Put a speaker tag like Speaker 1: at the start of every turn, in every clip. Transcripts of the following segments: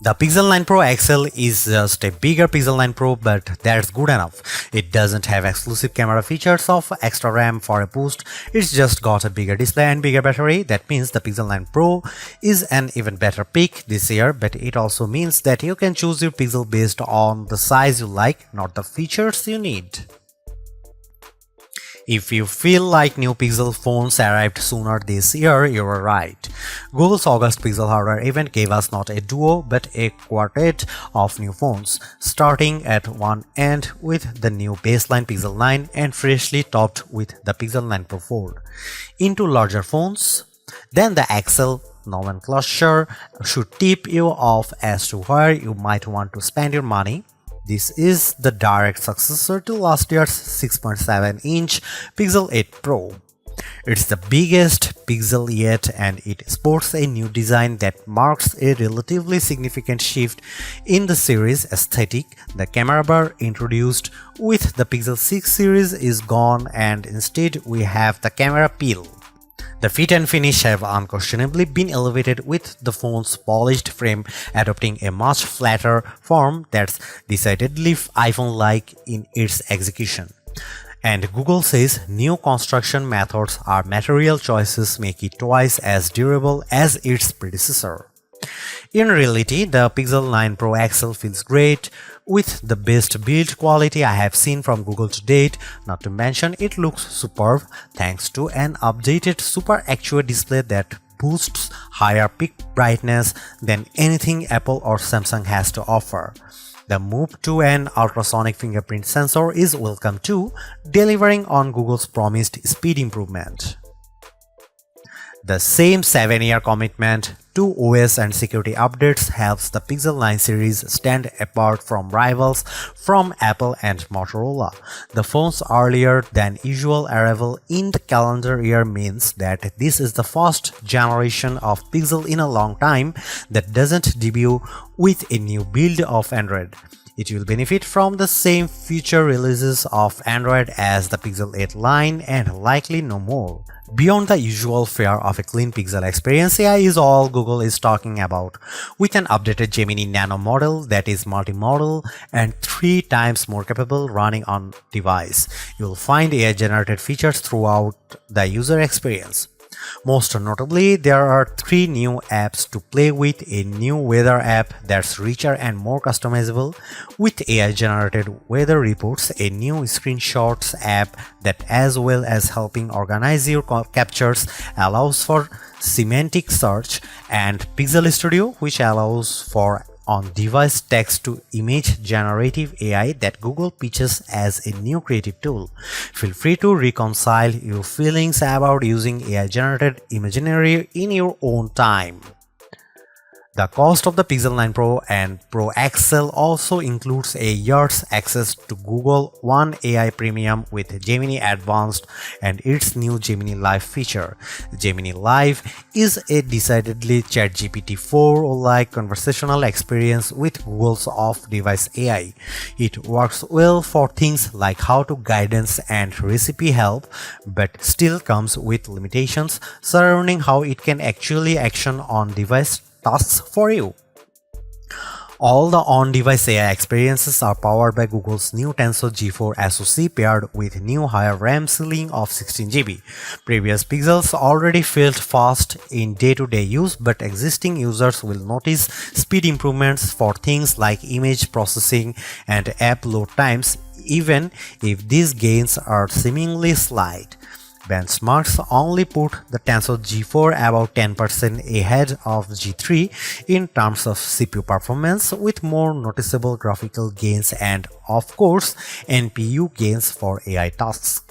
Speaker 1: The Pixel 9 Pro XL is just a bigger Pixel 9 Pro, but that's good enough. It doesn't have exclusive camera features of extra RAM for a boost. It's just got a bigger display and bigger battery. That means the Pixel 9 Pro is an even better pick this year, but it also means that you can choose your Pixel based on the size you like, not the features you need. If you feel like new Pixel phones arrived sooner this year, you are right. Google's August Pixel hardware event gave us not a duo but a quartet of new phones, starting at one end with the new baseline Pixel 9 and freshly topped with the Pixel 9 Pro Fold. Into larger phones, then the XL nomenclature should tip you off as to where you might want to spend your money. This is the direct successor to last year's 6.7-inch Pixel 8 Pro. It's the biggest Pixel yet, and it sports a new design that marks a relatively significant shift in the series aesthetic. The camera bar introduced with the Pixel 6 series is gone, and instead we have the camera peel. The fit and finish have unquestionably been elevated, with the phone's polished frame adopting a much flatter form that's decidedly iPhone-like in its execution. And Google says new construction methods or material choices make it twice as durable as its predecessor. In reality, the Pixel 9 Pro XL feels great, with the best build quality I have seen from Google to date. Not to mention, it looks superb thanks to an updated Super Actuate display that boosts higher peak brightness than anything Apple or Samsung has to offer. The move to an ultrasonic fingerprint sensor is welcome too, delivering on Google's promised speed improvement. The same 7-year commitment to OS and security updates helps the Pixel 9 series stand apart from rivals from Apple and Motorola. The phone's earlier than usual arrival in the calendar year means that this is the first generation of Pixel in a long time that doesn't debut with a new build of Android. It will benefit from the same future releases of Android as the Pixel 8 line and likely no more. Beyond the usual fare of a clean Pixel experience, AI is all Google is talking about, with an updated Gemini Nano model that is multimodal and 3 times more capable running on device. You'll find AI-generated features throughout the user experience. Most notably, there are 3 new apps to play with: a new weather app that's richer and more customizable with AI-generated weather reports, a new screenshots app that, as well as helping organize your captures, allows for semantic search, and Pixel Studio, which allows for on-device text-to-image generative AI that Google pitches as a new creative tool. Feel free to reconcile your feelings about using AI-generated imagery in your own time. The cost of the Pixel 9 Pro and Pro XL also includes a year's access to Google One AI Premium with Gemini Advanced and its new Gemini Live feature. Gemini Live is a decidedly ChatGPT 4-like conversational experience with Google's off-device AI. It works well for things like how-to guidance and recipe help, but still comes with limitations surrounding how it can actually action on-device tasks for you. All the on-device AI experiences are powered by Google's new Tensor G4 SoC paired with new higher RAM ceiling of 16GB. Previous Pixels already felt fast in day-to-day use, but existing users will notice speed improvements for things like image processing and app load times, even if these gains are seemingly slight. Benchmarks only put the Tensor G4 about 10% ahead of G3 in terms of CPU performance, with more noticeable graphical gains and, of course, NPU gains for AI tasks.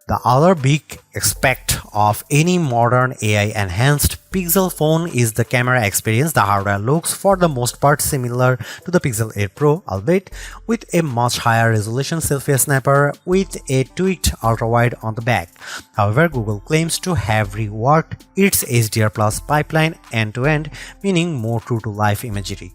Speaker 1: The other big aspect of any modern AI-enhanced Pixel phone is the camera experience. The hardware looks for the most part similar to the Pixel 8 Pro, albeit with a much higher resolution selfie snapper with a tweaked ultrawide on the back. However, Google claims to have reworked its HDR Plus pipeline end-to-end, meaning more true-to-life imagery.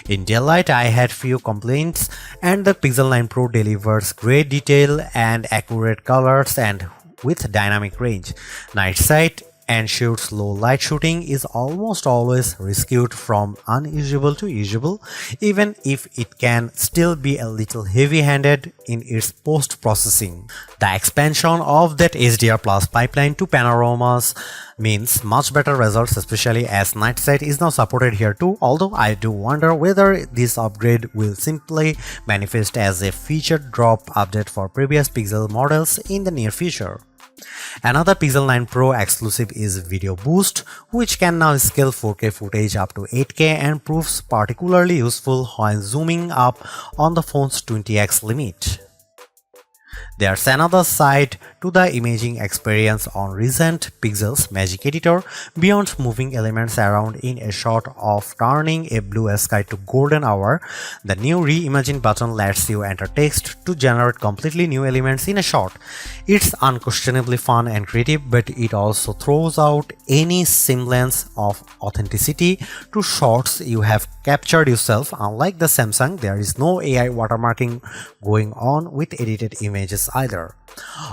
Speaker 1: In daylight, I had few complaints, and the Pixel 9 Pro delivers great detail and accurate colors and with dynamic range. Night sight ensures low light shooting is almost always rescued from unusable to usable, even if it can still be a little heavy-handed in its post-processing. The expansion of that HDR Plus pipeline to panoramas means much better results, especially as night sight is now supported here too, although I do wonder whether this upgrade will simply manifest as a feature drop update for previous Pixel models in the near future. Another Pixel 9 Pro exclusive is Video Boost, which can now scale 4K footage up to 8K and proves particularly useful when zooming up on the phone's 20x limit. There's another side to the imaging experience on recent Pixel's Magic Editor. Beyond moving elements around in a shot of turning a blue sky to golden hour, the new Reimagine button lets you enter text to generate completely new elements in a shot. It's unquestionably fun and creative, but it also throws out any semblance of authenticity to shots you have captured yourself. Unlike the Samsung, there is no AI watermarking going on with edited images either.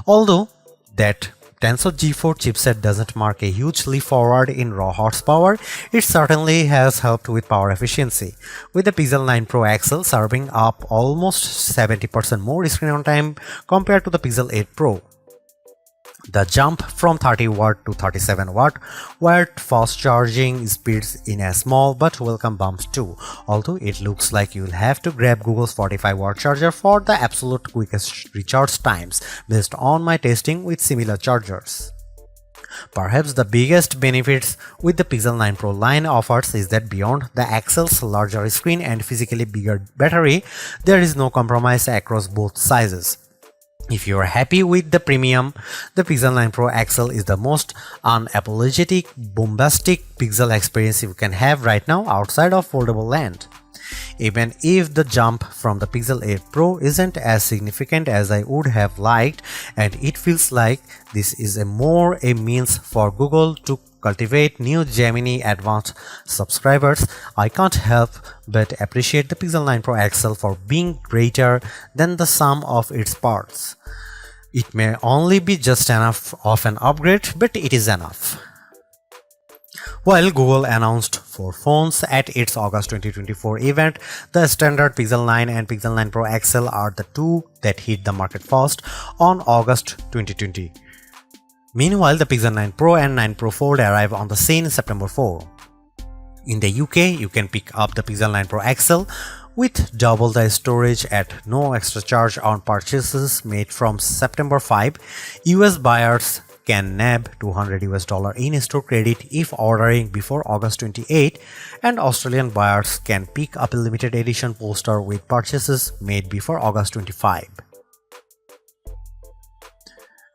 Speaker 1: Although that Tensor G4 chipset doesn't mark a huge leap forward in raw horsepower, it certainly has helped with power efficiency, with the Pixel 9 Pro XL serving up almost 70% more screen on time compared to the Pixel 8 Pro. The jump from 30W to 37W wired fast charging speeds in a small but welcome bump too, although it looks like you'll have to grab Google's 45W charger for the absolute quickest recharge times based on my testing with similar chargers. Perhaps the biggest benefits with the Pixel 9 Pro line offers is that beyond the XL's larger screen and physically bigger battery, there is no compromise across both sizes. If you are happy with the premium, the Pixel 9 Pro XL is the most unapologetic, bombastic Pixel experience you can have right now outside of foldable land. Even if the jump from the Pixel 8 Pro isn't as significant as I would have liked, and it feels like this is more a means for Google to cultivate new Gemini Advanced subscribers, I can't help but appreciate the Pixel 9 Pro XL for being greater than the sum of its parts. It may only be just enough of an upgrade, but it is enough. While Google announced 4 phones at its August 2024 event, the standard Pixel 9 and Pixel 9 Pro XL are the two that hit the market first on August 2020. Meanwhile, the Pixel 9 Pro and 9 Pro Fold arrive on the scene September 4. In the UK, you can pick up the Pixel 9 Pro XL with double the storage at no extra charge on purchases made from September 5. US buyers can nab $200 in-store credit if ordering before August 28, and Australian buyers can pick up a limited edition poster with purchases made before August 25.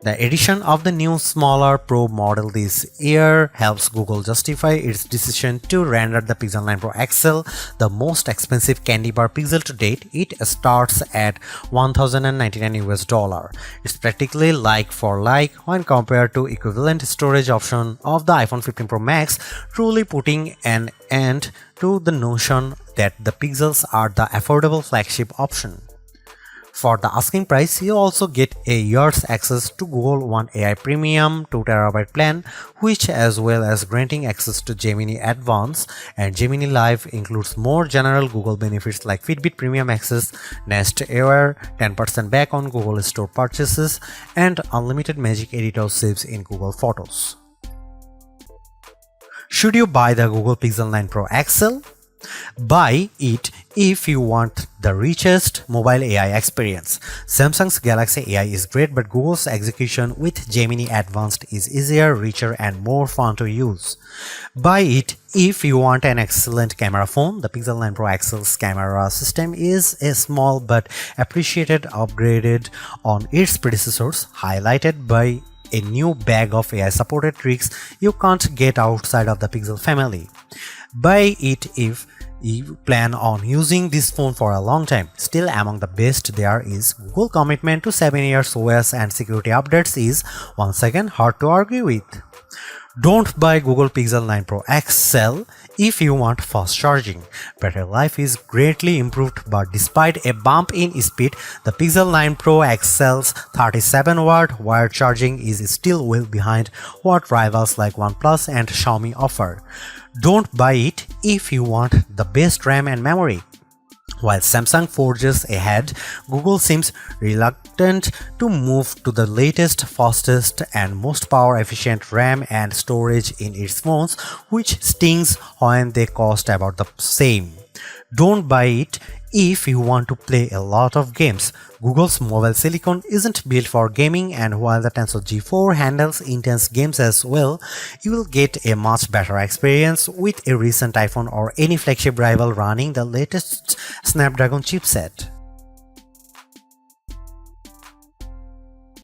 Speaker 1: The addition of the new smaller Pro model this year helps Google justify its decision to render the Pixel 9 Pro XL the most expensive candy bar Pixel to date. It starts at $1,099. It's practically like for like when compared to equivalent storage option of the iPhone 15 Pro Max, truly putting an end to the notion that the Pixels are the affordable flagship option. For the asking price, you also get a year's access to Google One AI Premium 2TB plan, which, as well as granting access to Gemini Advanced and Gemini Live, includes more general Google benefits like Fitbit Premium Access, Nest Air, 10% back on Google Store purchases, and unlimited Magic Editor saves in Google Photos. Should you buy the Google Pixel 9 Pro XL? Buy it if you want the richest mobile AI experience. Samsung's Galaxy AI is great, but Google's execution with Gemini Advanced is easier, richer, and more fun to use. Buy it if you want an excellent camera phone. The Pixel 9 Pro XL's camera system is a small but appreciated upgraded on its predecessors, highlighted by a new bag of AI-supported tricks you can't get outside of the Pixel family. Buy it if you plan on using this phone for a long time. Still among the best there is Google commitment to 7 years OS and security updates is once again hard to argue with. Don't buy Google Pixel 9 Pro XL if you want fast charging. Battery life is greatly improved, but despite a bump in speed, the Pixel 9 Pro XL's 37-watt wired charging is still well behind what rivals like OnePlus and Xiaomi offer. Don't buy it if you want the best RAM and memory. While Samsung forges ahead, Google seems reluctant to move to the latest, fastest, and most power-efficient RAM and storage in its phones, which stings when they cost about the same. Don't buy it if you want to play a lot of games. Google's mobile silicon isn't built for gaming, and while the Tensor G4 handles intense games as well, you will get a much better experience with a recent iPhone or any flagship rival running the latest Snapdragon chipset.